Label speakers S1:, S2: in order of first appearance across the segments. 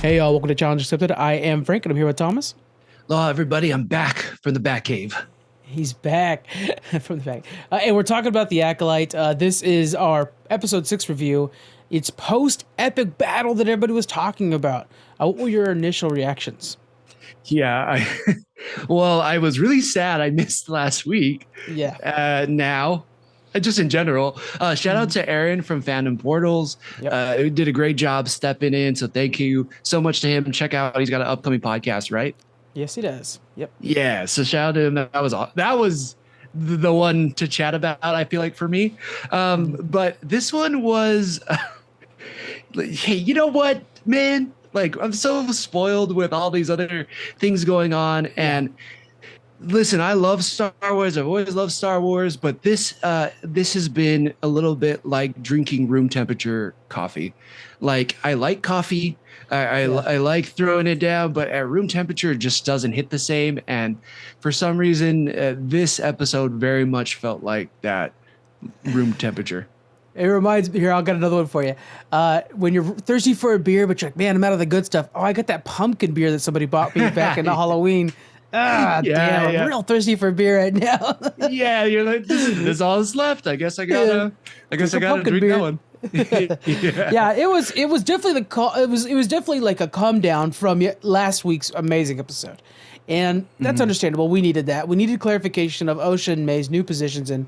S1: Hey, y'all, welcome to Challenge Accepted. I am Frank, and I'm here with Thomas.
S2: Hello, everybody. I'm back from the Batcave.
S1: He's back from the back. And we're talking about the Acolyte. This is our episode 6 review. It's post-epic battle that everybody was talking about. What were your initial reactions?
S2: Yeah, well, I was really sad I missed last week.
S1: Yeah.
S2: Now, just in general, shout out to Aaron from Fandom Portals.
S1: Yep.
S2: He did a great job stepping in. So thank you so much to him. Check out, he's got an upcoming podcast, right?
S1: Yes, he does. Yep.
S2: Yeah. So shout out to him. That was the one to chat about, I feel like, for me. But this one was, hey, you know what, man? Like, I'm so spoiled with all these other things going on. And listen, I love Star Wars. I've always loved Star Wars, but this has been a little bit like drinking room temperature coffee. Like, I like coffee. I like throwing it down, but at room temperature, it just doesn't hit the same. And for some reason, this episode very much felt like that room temperature.
S1: It reminds me, here, I'll get another one for you. When you're thirsty for a beer, but you're like, man, I'm out of the good stuff. Oh, I got that pumpkin beer that somebody bought me back in the Halloween. Damn, I'm real thirsty for beer right now.
S2: Yeah, you're like, this is all that's left. I guess I gotta drink
S1: beer.
S2: that one.
S1: Yeah, it was definitely it was definitely like a calm down from last week's amazing episode. And that's understandable. We needed that. We needed clarification of Osha and May's new positions, and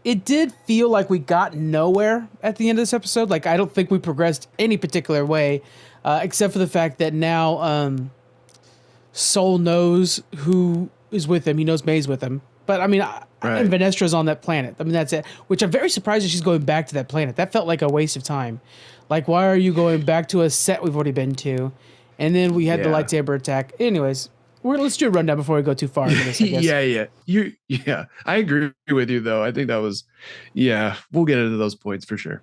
S1: it did feel like we got nowhere at the end of this episode. Like, I don't think we progressed any particular way, except for the fact that now Soul knows who is with him. He knows May's with him. But, I mean, and Vanestra's on that planet. I mean, that's it. Which I'm very surprised that she's going back to that planet. That felt like a waste of time. Like, why are you going back to a set we've already been to? And then we had the lightsaber attack. Anyways, let's do a rundown before we go too far into this, I guess.
S2: Yeah. I agree with you, though. I think that was, we'll get into those points for sure.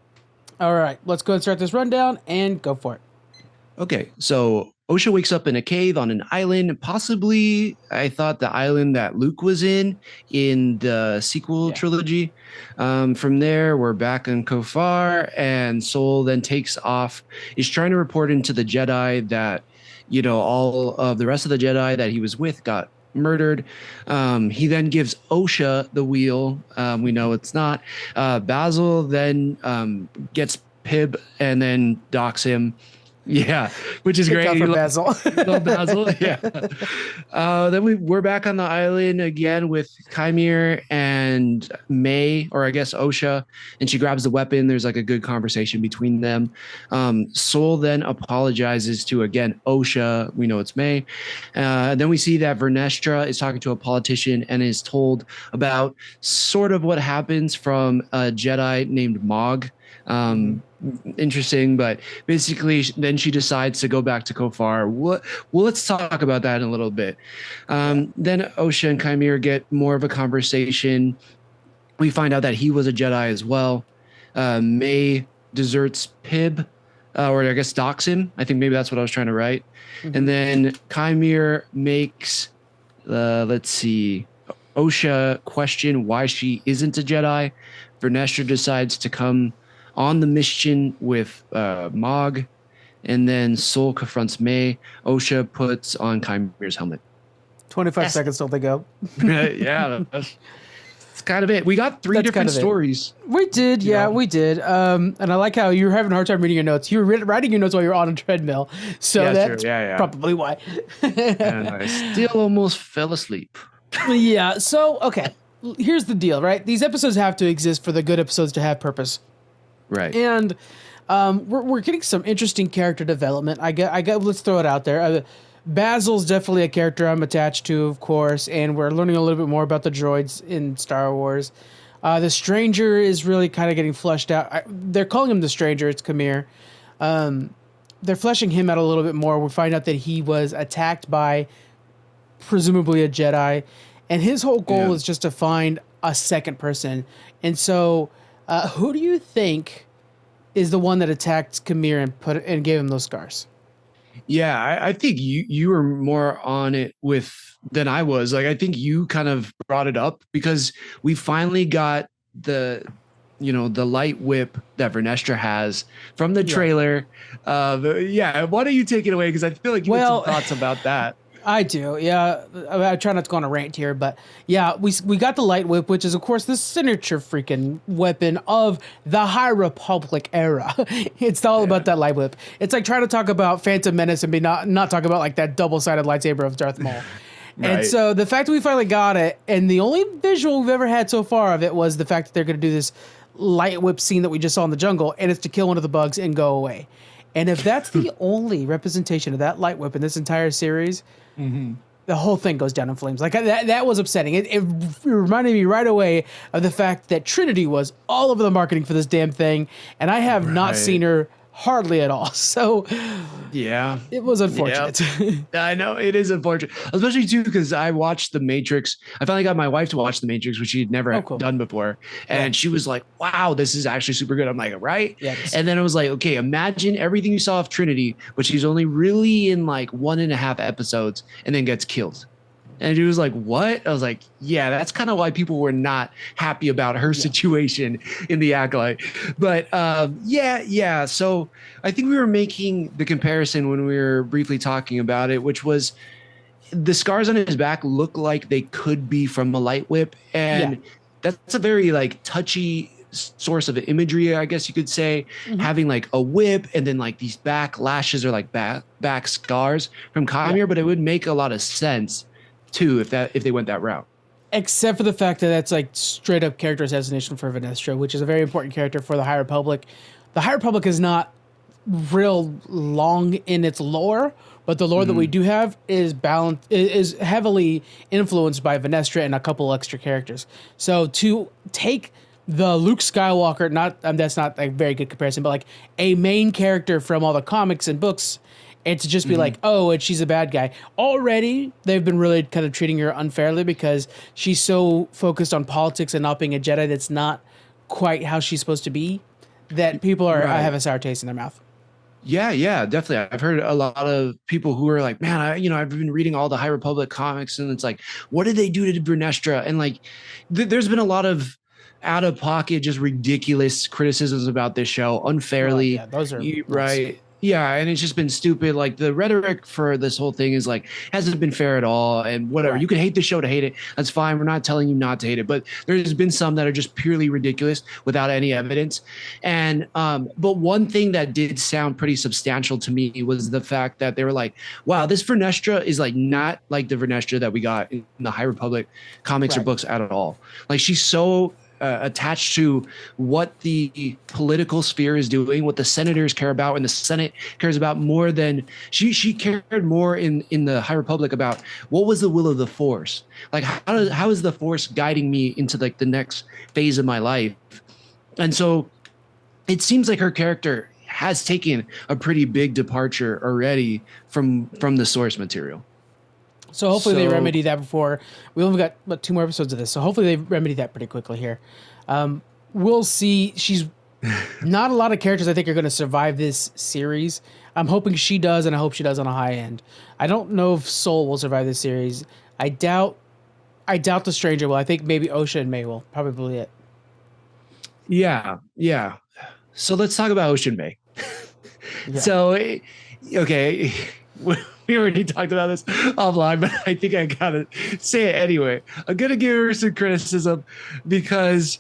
S1: All right, let's go and start this rundown and go for it.
S2: Okay, so Osha wakes up in a cave on an island. Possibly, I thought the island that Luke was in the sequel trilogy. From there, we're back in Kofar, and Soul then takes off. He's trying to report into the Jedi that, all of the rest of the Jedi that he was with got murdered. He then gives Osha the wheel. We know it's not. Basil then gets Pib and then docks him. Yeah, which is great.
S1: For Basil.
S2: Love Basil. Yeah. Then we're back on the island again with Chimera and May, or I guess Osha, and she grabs the weapon. There's like a good conversation between them. Soul then apologizes to, again, Osha. We know it's May. Then we see that Vernestra is talking to a politician and is told about sort of what happens from a Jedi named Mog. Interesting, but basically then she decides to go back to Kofar. Well, let's talk about that in a little bit. Then Osha and Chimera get more of a conversation. We find out that he was a Jedi as well. May deserts Pib, or I guess docks him. I think maybe that's what I was trying to write. And then Chimera makes, Osha question why she isn't a Jedi. Vernestra decides to come on the mission with Mog, and then Soul confronts May. Osha puts on Chimera's helmet.
S1: 25 seconds till they go.
S2: Yeah, that's kind of it. We got three different stories.
S1: We did, we did. And I like how you were having a hard time reading your notes. You were writing your notes while you were on a treadmill, so that's probably why.
S2: And I still almost fell asleep.
S1: Yeah, so, okay. Here's the deal, right? These episodes have to exist for the good episodes to have purpose.
S2: Right.
S1: And we're getting some interesting character development. I get. Let's throw it out there. Basil's definitely a character I'm attached to, of course, and we're learning a little bit more about the droids in Star Wars. The Stranger is really kind of getting fleshed out. They're calling him the Stranger. It's Chimera. They're fleshing him out a little bit more. We find out that he was attacked by presumably a Jedi, and his whole goal is just to find a second person. And so, who do you think is the one that attacked Chimera and gave him those scars?
S2: Yeah, I think you were more on it than I was. Like, I think you kind of brought it up because we finally got the the light whip that Vernestra has from the trailer. Why don't you take it away? Because I feel like you had some thoughts about that.
S1: I do, yeah. I try not to go on a rant here, but yeah, we got the light whip, which is of course the signature freaking weapon of the High Republic era. It's all about that light whip. It's like trying to talk about Phantom Menace and not talk about like that double-sided lightsaber of Darth Maul. Right. And so the fact that we finally got it, and the only visual we've ever had so far of it was the fact that they're going to do this light whip scene that we just saw in the jungle, and it's to kill one of the bugs and go away. And if that's the only representation of that light whip in this entire series, the whole thing goes down in flames. Like that was upsetting. It reminded me right away of the fact that Trinity was all over the marketing for this damn thing, and I have not seen her hardly at all. So
S2: yeah,
S1: it was unfortunate.
S2: Yep. I know it is unfortunate, especially too because I watched The Matrix. I finally got my wife to watch The Matrix, which she'd never done before, and she was like, "Wow, this is actually super good." I'm like, "Right?" Yeah, and then I was like, "Okay, imagine everything you saw of Trinity, but she's only really in like 1.5 episodes, and then gets killed." And she was like, "What?" I was like, "Yeah, that's kind of why people were not happy about her situation in the Acolyte." But yeah. So I think we were making the comparison when we were briefly talking about it, which was the scars on his back look like they could be from a light whip, and that's a very like touchy source of imagery, I guess you could say, having like a whip and then like these back lashes or like back scars from Chimera, but it would make a lot of sense too if they went that route,
S1: except for the fact that that's like straight up character assassination for Vernestra, which is a very important character for the High Republic. The High Republic is not real long in its lore, but the lore that we do have is heavily influenced by Vernestra and a couple extra characters. So to take the Luke Skywalker, that's not a very good comparison, but like a main character from all the comics and books, and to just be like, oh, and she's a bad guy. Already, they've been really kind of treating her unfairly because she's so focused on politics and not being a Jedi that's not quite how she's supposed to be, that people have a sour taste in their mouth.
S2: Yeah, definitely. I've heard a lot of people who are like, man, I've been reading all the High Republic comics, and it's like, what did they do to Vernestra? And like, there's been a lot of out of pocket, just ridiculous criticisms about this show, unfairly.
S1: Yeah, those are
S2: right. Yeah, and it's just been stupid. Like the rhetoric for this whole thing is like hasn't been fair at all, and whatever. You can hate the show to hate it. That's fine. We're not telling you not to hate it, but there's been some that are just purely ridiculous without any evidence. And but one thing that did sound pretty substantial to me was the fact that they were like, "Wow, this Vernestra is like not like the Vernestra that we got in the High Republic comics or books at all. Like she's so." Attached to what the political sphere is doing, what the senators care about, and the Senate cares about more than she cared more in the High Republic about what was the will of the Force. Like how is the Force guiding me into like the next phase of my life? And so it seems like her character has taken a pretty big departure already from the source material.
S1: So hopefully they remedy that before. We only got 2 more episodes of this, so hopefully they remedy that pretty quickly here. We'll see. She's not a lot of characters I think are going to survive this series. I'm hoping she does, and I hope she does on a high end. I don't know if Soul will survive this series. I doubt the Stranger will. I think maybe Osha and May will. Probably it.
S2: Yeah. So let's talk about Osha and May. So, okay. We already talked about this offline, but I think I gotta say it anyway. I'm gonna give her some criticism because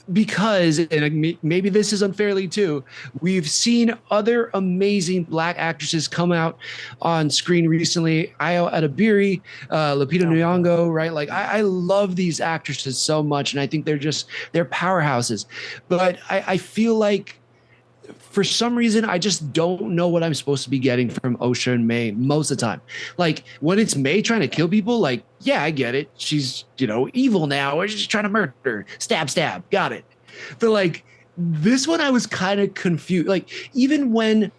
S2: and maybe this is unfairly too, we've seen other amazing Black actresses come out on screen recently. Ayo Adabiri, Lupita Nyong'o, right? Like I love these actresses so much, and I think they're powerhouses. But I feel like for some reason, I just don't know what I'm supposed to be getting from Osha and May most of the time. Like when it's May trying to kill people, like, yeah, I get it. She's, evil now, or she's trying to murder, stab, got it. But like this one, I was kind of confused. Like even when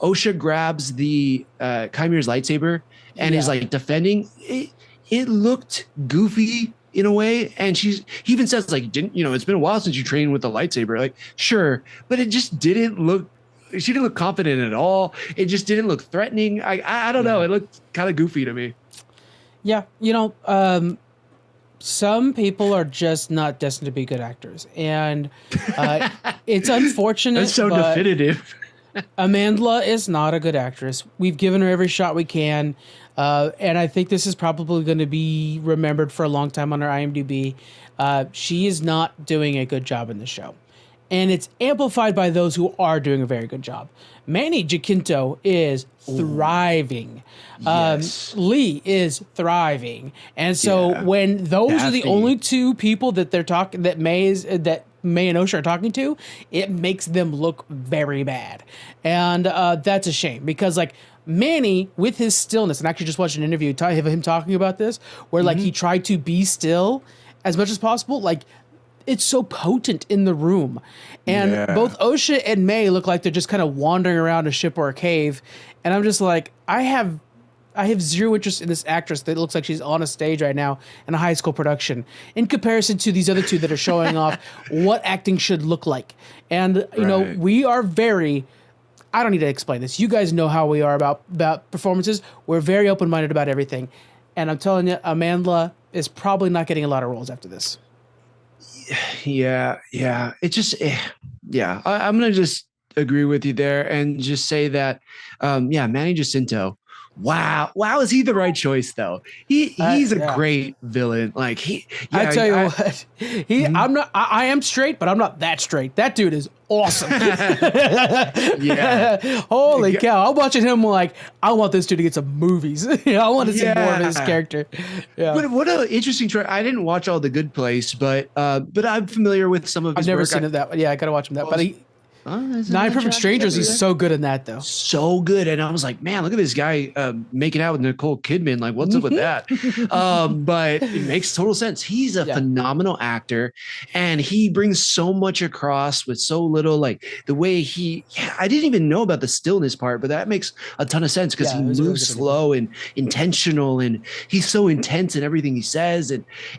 S2: Osha grabs the Chimera's lightsaber and is like defending, it looked goofy in a way, and he even says like, it's been a while since you trained with the lightsaber. Like, sure, but it just didn't look. She didn't look confident at all. It just didn't look threatening. I don't know. It looked kind of goofy to me.
S1: Yeah, Some people are just not destined to be good actors, and it's unfortunate.
S2: That's so definitive.
S1: Amandla is not a good actress. We've given her every shot we can, and I think this is probably going to be remembered for a long time on our IMDb. She is not doing a good job in the show, and it's amplified by those who are doing a very good job. Manny Jacinto is thriving.
S2: Yes.
S1: Lee is thriving, and so when those are the only two people that they're talking, that May and Osha are talking to, it makes them look very bad, and that's a shame because like Manny with his stillness, and I actually just watched an interview of him talking about this, where like he tried to be still as much as possible, like. It's so potent in the room. And both Osha and May look like they're just kind of wandering around a ship or a cave. And I'm just like, I have zero interest in this actress that looks like she's on a stage right now in a high school production in comparison to these other two that are showing off what acting should look like. And, you know, we are very... I don't need to explain this. You guys know how we are about performances. We're very open-minded about everything. And I'm telling you, Amandla is probably not getting a lot of roles after this.
S2: Yeah. It just, I'm going to just agree with you there and just say that, Manny Jacinto. Wow, is he the right choice though? He's a great villain. Like
S1: I tell you what, I am straight, but I'm not that straight. That dude is awesome. Holy cow! I'm watching him like I want this dude to get some movies. I want to see more of his character. Yeah.
S2: But what an interesting choice. I didn't watch all The Good Place, but I'm familiar with some of his
S1: I've never
S2: work.
S1: seen that. Yeah, I gotta watch him that. But Nine Perfect Strangers, he's so good in that though.
S2: So good. And I was like, man, look at this guy making out with Nicole Kidman. Like, what's up with that? But it makes total sense. He's a phenomenal actor and he brings so much across with so little, like the way I didn't even know about the stillness part, but that makes a ton of sense because he moves really slow and intentional and he's so intense in everything he says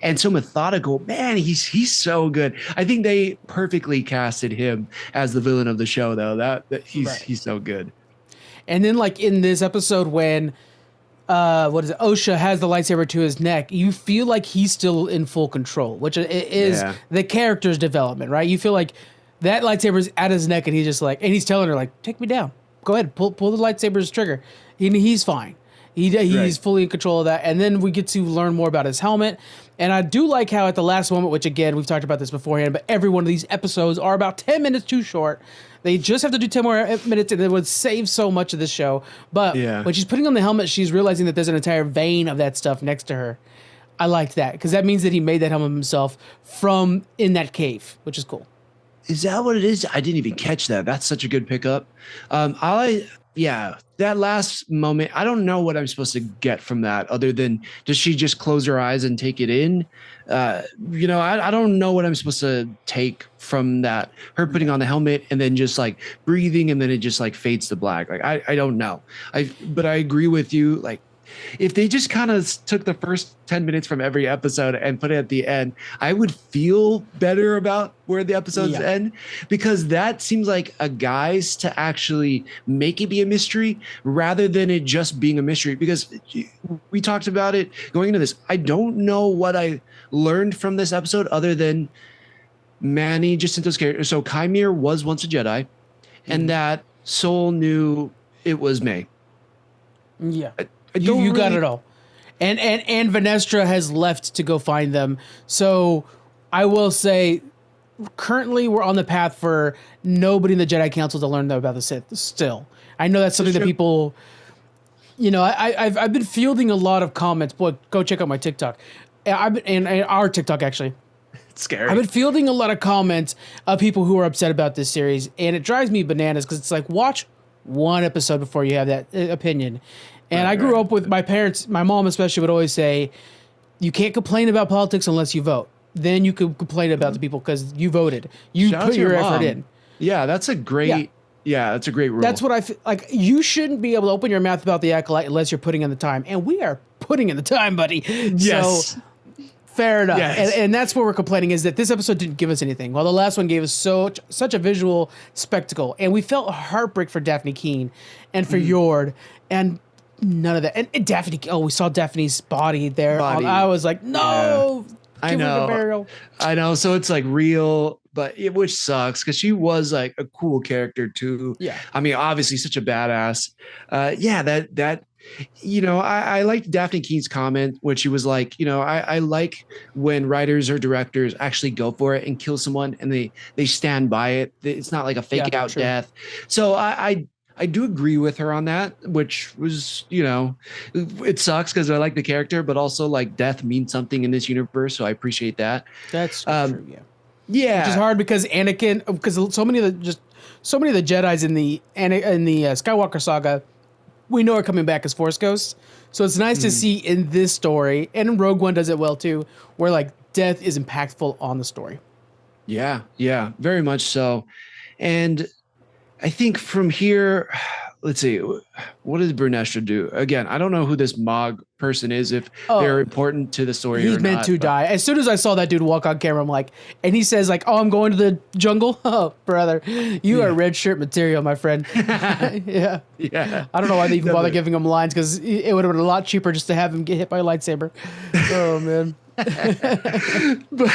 S2: and so methodical. Man, he's so good. I think they perfectly casted him as the villain of the show though. That he's so good.
S1: And then like in this episode when Osha has the lightsaber to his neck, you feel like he's still in full control, which is the character's development, right? You feel like that lightsaber's at his neck and he's just like, and he's telling her like, take me down, go ahead, pull the lightsaber's trigger. He's fine. He's fully in control of that. And then we get to learn more about his helmet. And I do like how at the last moment, which again, we've talked about this beforehand, but every one of these episodes are about 10 minutes too short. They just have to do 10 more minutes and it would save so much of this show. But when she's putting on the helmet, she's realizing that there's an entire vein of that stuff next to her. I liked that because that means that he made that helmet himself from in that cave, which is cool.
S2: Is that what it is? I didn't even catch that. That's such a good pickup. That last moment, I don't know what I'm supposed to get from that other than does she just close her eyes and take it in? I don't know what I'm supposed to take from that. Her putting on the helmet and then just like breathing and then it just like fades to black. Like, I don't know. But I agree with you. Like, if they just kind of took the first 10 minutes from every episode and put it at the end, I would feel better about where the episodes end because that seems like a guise to actually make it be a mystery rather than it just being a mystery because we talked about it going into this. I don't know what I learned from this episode other than Manny Jacinto's character. So Chimera was once a Jedi and that Soul knew it was May.
S1: Yeah. You got it all. And Vanestra has left to go find them. So I will say currently we're on the path for nobody in the Jedi Council to learn about the Sith still. I know that's something that people, I've been fielding a lot of comments. Boy, go check out my TikTok. And our TikTok actually.
S2: It's scary.
S1: I've been fielding a lot of comments of people who are upset about this series. And it drives me bananas because it's like, watch one episode before you have that opinion. And I grew up with my parents, my mom especially would always say, you can't complain about politics unless you vote. Then you could complain about the people because you voted. You put your effort in.
S2: Yeah, that's a great, that's a great rule.
S1: That's what I feel like. You shouldn't be able to open your mouth about the Acolyte unless you're putting in the time. And we are putting in the time, buddy.
S2: Yes.
S1: So, fair enough.
S2: Yes.
S1: And that's what we're complaining is that this episode didn't give us anything. While the last one gave us such a visual spectacle. And we felt heartbreak for Daphne Keene and for Yord. And none of that. And Daphne, we saw Daphne's body there. I was like, no.
S2: Yeah. I
S1: Give her the
S2: know.
S1: burial.
S2: I know. So it's like real, but which sucks because she was like a cool character too.
S1: Yeah.
S2: I mean, obviously such a badass. Yeah, that I liked Daphne Keene's comment when she was like, I like when writers or directors actually go for it and kill someone and they stand by it. It's not like a fake out
S1: true.
S2: death. So I do agree with her on that, which was, it sucks because I like the character, but also like death means something in this universe. So I appreciate that.
S1: That's true. Yeah.
S2: Yeah.
S1: Which is hard because so many of the Jedis in the Skywalker saga, we know are coming back as Force ghosts. So it's nice to see in this story, and Rogue One does it well too, where like death is impactful on the story.
S2: Yeah, very much so. And I think from here, let's see, what does Brunestra do? Again, I don't know who this Mog person is, if they're important to the story or not.
S1: He's meant to die. As soon as I saw that dude walk on camera, I'm like, and he says like, "Oh, I'm going to the jungle." Oh, brother, you are red shirt material, my friend. Yeah. I don't know why they even bother giving him lines, because it would have been a lot cheaper just to have him get hit by a lightsaber. Oh man.
S2: But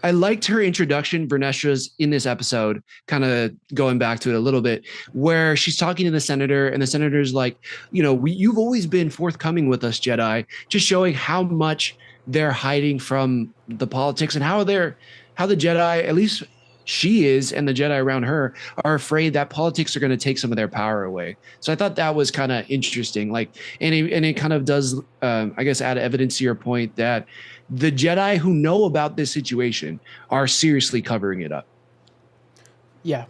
S2: I liked her introduction, Vernestra's, in this episode, kind of going back to it a little bit, where she's talking to the senator, and the senator's like, you've always been forthcoming with us, Jedi, just showing how much they're hiding from the politics and how the Jedi, at least she is, and the Jedi around her, are afraid that politics are going to take some of their power away. So I thought that was kind of interesting. Like, and it kind of does, I guess, add evidence to your point that the Jedi who know about this situation are seriously covering it up.
S1: Yeah.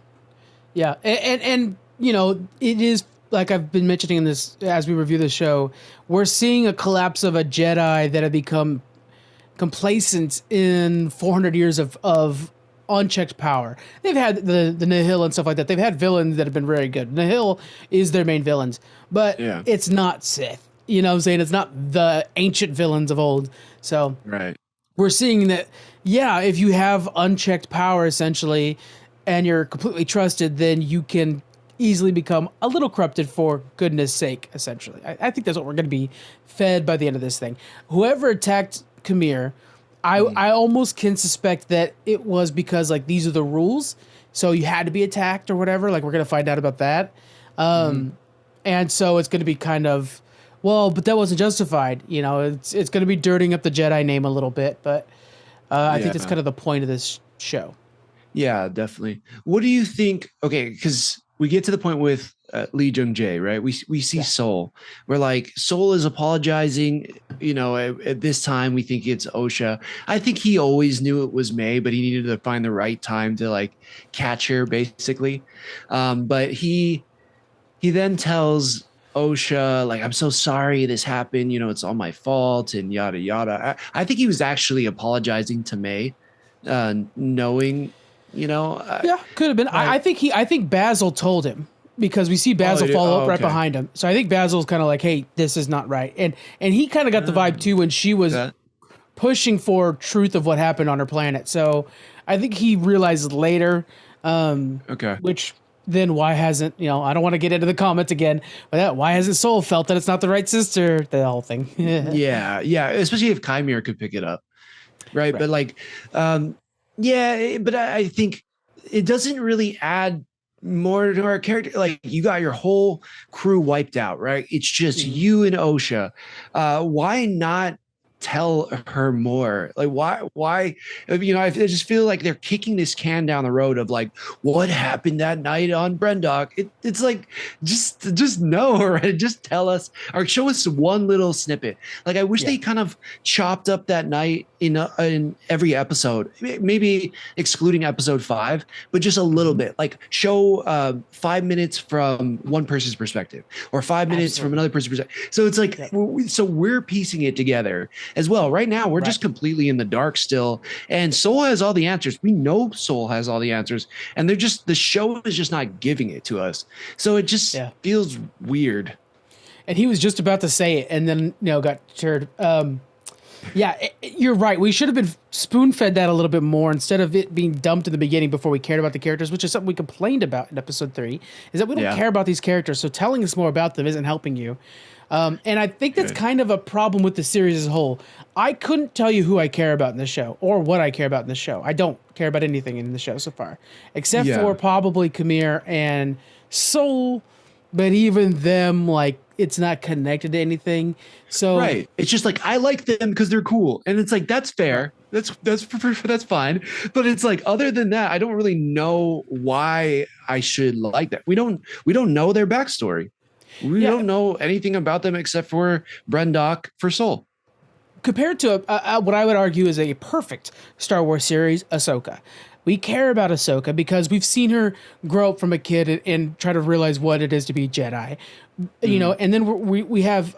S1: And it is, like I've been mentioning in this, as we review the show, we're seeing a collapse of a Jedi that have become complacent in 400 years of unchecked power. They've had the Nihil and stuff like that. They've had villains that have been very good. Nihil is their main villains, but it's not Sith. You know what I'm saying? It's not the ancient villains of old. So we're seeing that, if you have unchecked power, essentially, and you're completely trusted, then you can easily become a little corrupted for goodness sake, essentially. I think that's what we're going to be fed by the end of this thing. Whoever attacked Chimera, I almost can suspect that it was because, like, these are the rules, so you had to be attacked or whatever. Like, we're going to find out about that. And so it's going to be kind of, well, but that wasn't justified. It's going to be dirtying up the Jedi name a little bit, but I think that's kind of the point of this show. Yeah,
S2: definitely. What do you think? Okay, because we get to the point with Lee Jung Jae, right? We see Soul. We're like, Soul is apologizing. At this time, we think it's Osha. I think he always knew it was May, but he needed to find the right time to like catch her, basically. But he then tells Osha, like, I'm so sorry this happened. It's all my fault and yada yada. I think he was actually apologizing to May, knowing.
S1: Could have been. I think Basil told him, because we see Basil follow up right behind him. So I think Basil's kind of like, hey, this is not right. And he kind of got the vibe too when she was pushing for truth of what happened on her planet. So I think he realized later, which then why hasn't, I don't want to get into the comments again, but why hasn't Soul felt that it's not the right sister, the whole thing.
S2: Yeah. Especially if Chimera could pick it up. Right. But like, but I think it doesn't really add more to our character. Like, you got your whole crew wiped out, right? It's just you and Osha. Why not tell her more? Like, why I just feel like they're kicking this can down the road of like, what happened that night on Brendok. It's like, just know, or just tell us, or show us one little snippet. Like, I wish they kind of chopped up that night in every episode, maybe excluding episode 5, but just a little bit, like show 5 minutes from one person's perspective, or 5 minutes from another person's perspective. So it's like, so we're piecing it together as well. Right now, we're just completely in the dark still, and Soul has all the answers. We know Soul has all the answers, and the show is just not giving it to us. So it just feels weird.
S1: And he was just about to say it, and then got cheered. Yeah, you're right. We should have been spoon-fed that a little bit more instead of it being dumped in the beginning before we cared about the characters, which is something we complained about in episode 3, is that we don't care about these characters, so telling us more about them isn't helping you. And I think that's kind of a problem with the series as a whole. I couldn't tell you who I care about in the show or what I care about in the show. I don't care about anything in the show so far, except for probably Chimera and Soul, but even them, like, it's not connected to anything. So
S2: right, it's just like I like them because they're cool, and it's like that's fair. That's fine. But it's like other than that, I don't really know why I should like that. We don't know their backstory. We don't know anything about them except for Brendock for Soul.
S1: Compared to what I would argue is a perfect Star Wars series, Ahsoka. We care about Ahsoka because we've seen her grow up from a kid and try to realize what it is to be Jedi, you know. And then we have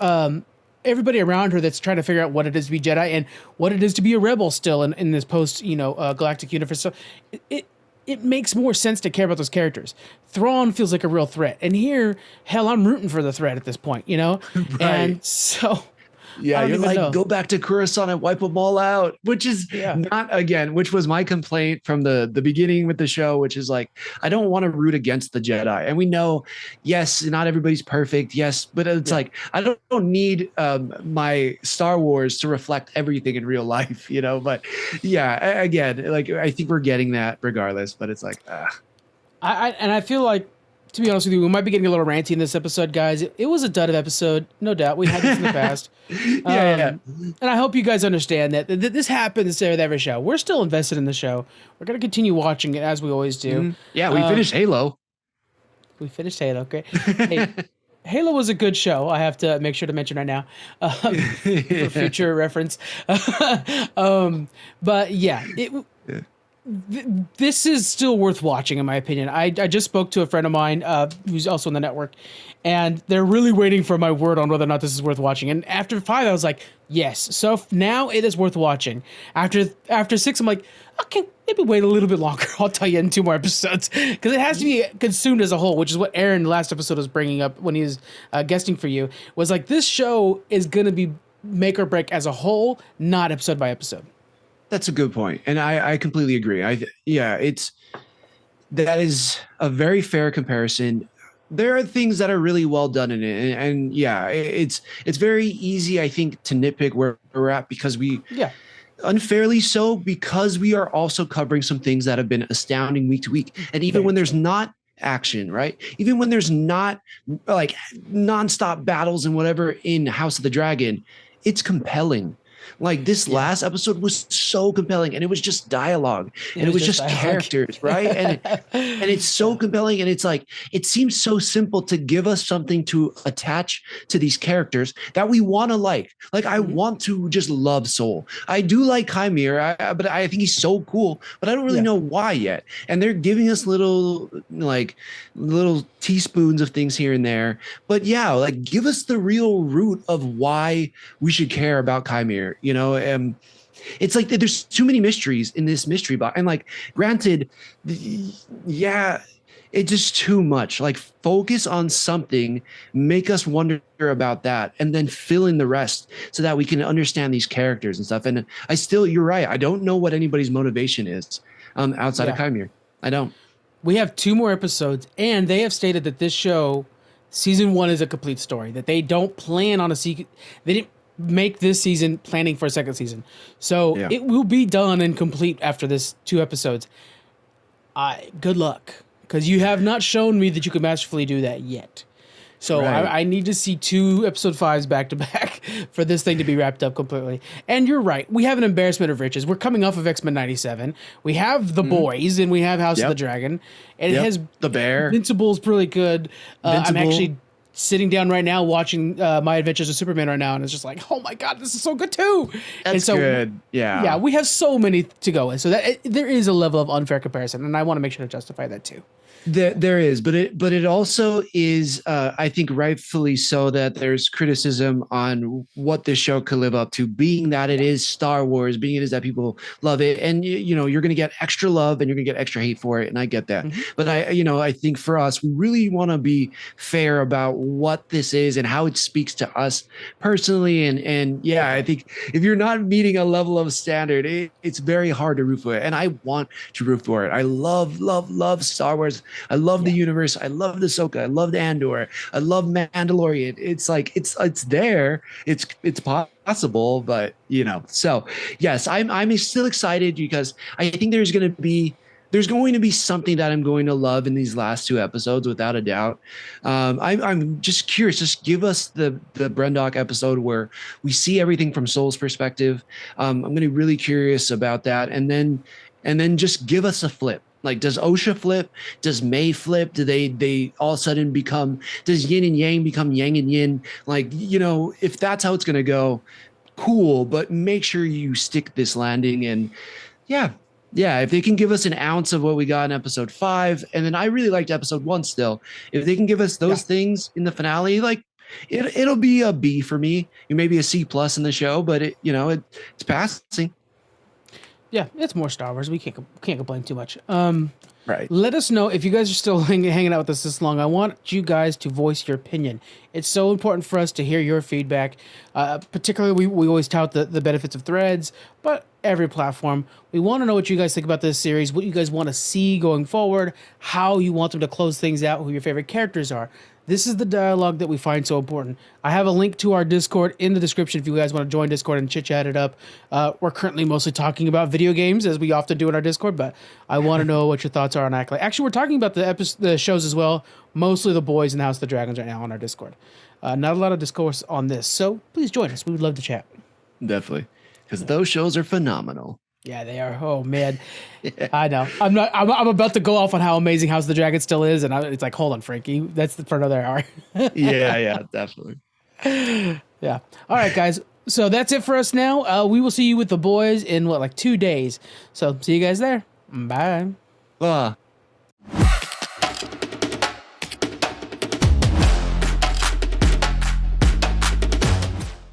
S1: everybody around her that's trying to figure out what it is to be Jedi and what it is to be a rebel still in this post, galactic universe. So it makes more sense to care about those characters. Thrawn feels like a real threat, and here, hell, I'm rooting for the threat at this point, right. And so.
S2: Yeah, you're like, go back to Coruscant and wipe them all out, which is which was my complaint from the beginning with the show, which is like, I don't want to root against the Jedi. And we know, yes, not everybody's perfect. Yes. But it's like, I don't need my Star Wars to reflect everything in real life, but again, like, I think we're getting that regardless, but it's like,
S1: I feel like, to be honest with you, we might be getting a little ranty in this episode, guys. It was a dud of episode, no doubt. We had this in the past. And I hope you guys understand that this happens with every show. We're still invested in the show. We're going to continue watching it as we always do.
S2: Mm-hmm. Yeah, we finished Halo.
S1: We finished Halo, great. Hey, Halo was a good show. I have to make sure to mention right now for future reference. But yeah, this is still worth watching, in my opinion. I just spoke to a friend of mine who's also in the network, and they're really waiting for my word on whether or not this is worth watching. And after 5, I was like, yes. So now it is worth watching. After 6, I'm like, okay, maybe wait a little bit longer. I'll tell you in 2 more episodes, because it has to be consumed as a whole, which is what Aaron last episode was bringing up when he was guesting for you. Was like, this show is going to be make or break as a whole, not episode by episode.
S2: That's a good point. And I completely agree. That is a very fair comparison. There are things that are really well done in it. And it's very easy, I think, to nitpick where we're at because unfairly so, because we are also covering some things that have been astounding week to week. And even when there's not action, right? Even when there's not like nonstop battles and whatever in House of the Dragon, it's compelling. Like this last episode was so compelling, and it was just dialogue, and it was just characters, right? And it's so compelling, and it's like it seems so simple to give us something to attach to these characters that we want to like. Like I want to just love Soul. I do like Chimera, but I think he's so cool, but I don't really know why yet. And they're giving us little teaspoons of things here and there, but like give us the real root of why we should care about Chimera. It's like there's too many mysteries in this mystery box. And like, granted, it's just too much. Like focus on something, make us wonder about that, and then fill in the rest so that we can understand these characters and stuff. And you're right. I don't know what anybody's motivation is outside of Chimera. I don't.
S1: We have 2 more episodes, and they have stated that this show, season 1, is a complete story, that they don't plan on they didn't make this season planning for a second season. So it will be done and complete after this 2 episodes. Good luck, because you have not shown me that you can masterfully do that yet. So I need to see 2 episode 5s back to back for this thing to be wrapped up completely. And you're right. We have an embarrassment of riches. We're coming off of X-Men 97. We have The Boys, and we have House of the Dragon. And it has
S2: The Bear.
S1: Invincible's pretty good. I'm actually sitting down right now watching My Adventures of Superman right now, and it's just like, oh my god, this is so good too.
S2: That's good.
S1: We have so many to go with, so that there is a level of unfair comparison, and I want to make sure to justify that too.
S2: There is, but it also is, I think, rightfully so, that there's criticism on what this show could live up to, being that it is Star Wars, being it is that people love it, and you're going to get extra love and you're going to get extra hate for it, and I get that. But I think for us, we really want to be fair about what this is and how it speaks to us personally, and yeah, I think if you're not meeting a level of standard, it's very hard to root for it, and I want to root for it. I love Star Wars. I love the universe. I love the Ahsoka. I love the Andor. I love Mandalorian. It's like it's there. It's possible, but So yes, I'm still excited because I think there's going to be something that I'm going to love in these last 2 episodes, without a doubt. I'm just curious. Just give us the Brendock episode where we see everything from Soul's perspective. I'm going to be really curious about that, and then just give us a flip. Like, does Osha flip? Does May flip? Do they all of a sudden become, does yin and yang become yang and yin? Like, if that's how it's going to go, cool, but make sure you stick this landing. And yeah, if they can give us an ounce of what we got in episode 5, and then I really liked episode 1 still. If they can give us those things in the finale, like, it'll be a B for me. Maybe a C+ in the show, but it's passing.
S1: Yeah, it's more Star Wars. We can't complain too much.
S2: Right.
S1: Let us know if you guys are still hanging out with us this long. I want you guys to voice your opinion. It's so important for us to hear your feedback. Particularly, we always tout the benefits of threads, but every platform. We want to know what you guys think about this series, what you guys want to see going forward, how you want them to close things out, who your favorite characters are. This is the dialogue that we find so important. I have a link to our Discord in the description if you guys want to join Discord and chit-chat it up. We're currently mostly talking about video games, as we often do in our Discord, but I want to know what your thoughts are on Acolyte. Actually, we're talking about the shows as well, mostly The Boys and House of the Dragons right now on our Discord. Not a lot of discourse on this, so please join us. We would love to chat.
S2: Definitely, because those shows are phenomenal.
S1: Yeah, they are. Oh man, I know. I'm about to go off on how amazing House of the Dragon still is, and it's like, hold on, Frankie, that's for another hour.
S2: yeah, definitely.
S1: Yeah. All right, guys. So that's it for us now. We will see you with The Boys in 2 days. So see you guys there. Bye.